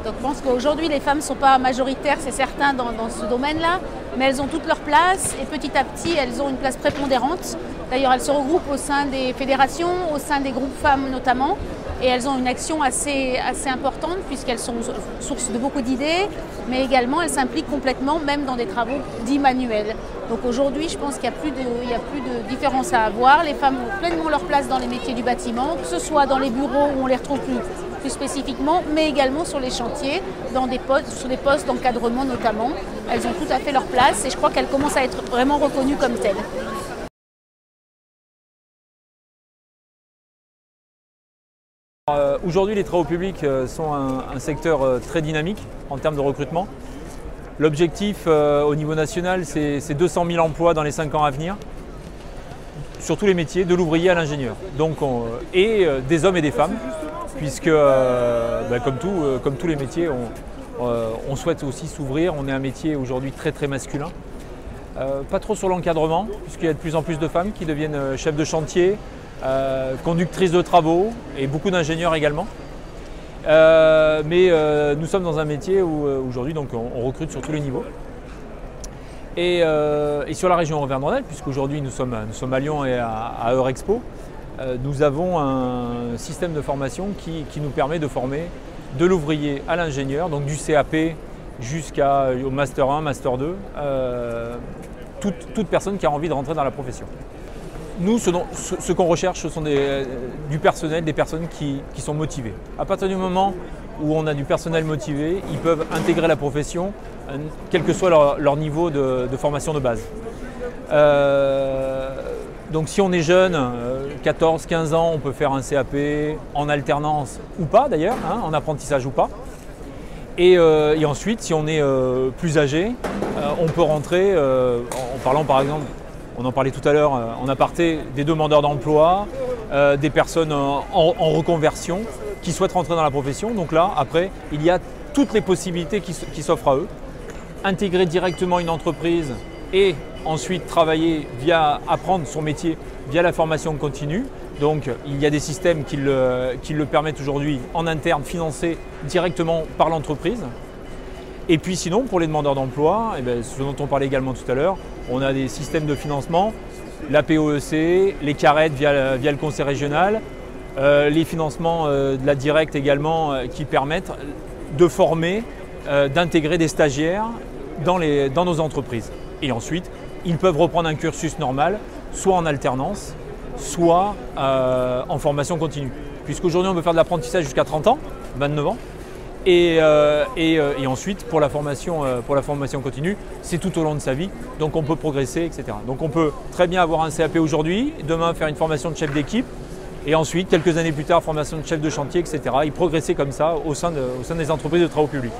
Donc je pense qu'aujourd'hui les femmes ne sont pas majoritaires, c'est certain, dans ce domaine-là, mais elles ont toutes leur place et petit à petit elles ont une place prépondérante. D'ailleurs elles se regroupent au sein des fédérations, au sein des groupes femmes notamment, et elles ont une action assez importante puisqu'elles sont source de beaucoup d'idées, mais également elles s'impliquent complètement même dans des travaux dits manuels. Donc aujourd'hui je pense qu'il n'y a plus de différence à avoir. Les femmes ont pleinement leur place dans les métiers du bâtiment, que ce soit dans les bureaux où on les retrouve plus spécifiquement, mais également sur les chantiers, sur des postes d'encadrement notamment. Elles ont tout à fait leur place et je crois qu'elles commencent à être vraiment reconnues comme telles. Aujourd'hui, les travaux publics sont un secteur très dynamique en termes de recrutement. L'objectif au niveau national, c'est 200 000 emplois dans les 5 ans à venir, sur tous les métiers, de l'ouvrier à l'ingénieur. Donc, des hommes et des femmes, puisque comme tous les métiers, on souhaite aussi s'ouvrir. On est un métier aujourd'hui très masculin. Pas trop sur l'encadrement, puisqu'il y a de plus en plus de femmes qui deviennent chefs de chantier, conductrices de travaux et beaucoup d'ingénieurs également. Mais nous sommes dans un métier où aujourd'hui on recrute sur tous les niveaux. Et sur la région Auvergne-Rhône-Alpes, puisqu'aujourd'hui nous sommes à Lyon et à Eurexpo, nous avons un système de formation qui nous permet de former de l'ouvrier à l'ingénieur, donc du CAP jusqu'au Master 1, Master 2, toute personne qui a envie de rentrer dans la profession. Nous, ce qu'on recherche, ce sont du personnel, des personnes qui sont motivées. À partir du moment où on a du personnel motivé, ils peuvent intégrer la profession, quel que soit leur niveau de formation de base. Donc si on est jeune, 14, 15 ans, on peut faire un CAP en alternance ou pas d'ailleurs, en apprentissage ou pas. Et ensuite, si on est plus âgé, on peut rentrer, en parlant par exemple, on en parlait tout à l'heure en aparté, des demandeurs d'emploi, des personnes en reconversion qui souhaitent rentrer dans la profession. Donc là, après, il y a toutes les possibilités qui s'offrent à eux. Intégrer directement une entreprise et ensuite travailler apprendre son métier via la formation continue. Donc il y a des systèmes qui le permettent aujourd'hui en interne, financés directement par l'entreprise. Et puis sinon, pour les demandeurs d'emploi, ce dont on parlait également tout à l'heure, on a des systèmes de financement, la POEC, les CARET via le conseil régional, les financements de la directe également qui permettent de former, d'intégrer des stagiaires dans nos entreprises. Et ensuite, ils peuvent reprendre un cursus normal, soit en alternance, soit en formation continue. Puisqu'aujourd'hui, on peut faire de l'apprentissage jusqu'à 30 ans, 29 ans. Et ensuite, pour la formation continue, c'est tout au long de sa vie, donc on peut progresser, etc. Donc on peut très bien avoir un CAP aujourd'hui, demain faire une formation de chef d'équipe, et ensuite, quelques années plus tard, formation de chef de chantier, etc. Et progresser comme ça au sein des entreprises de travaux publics.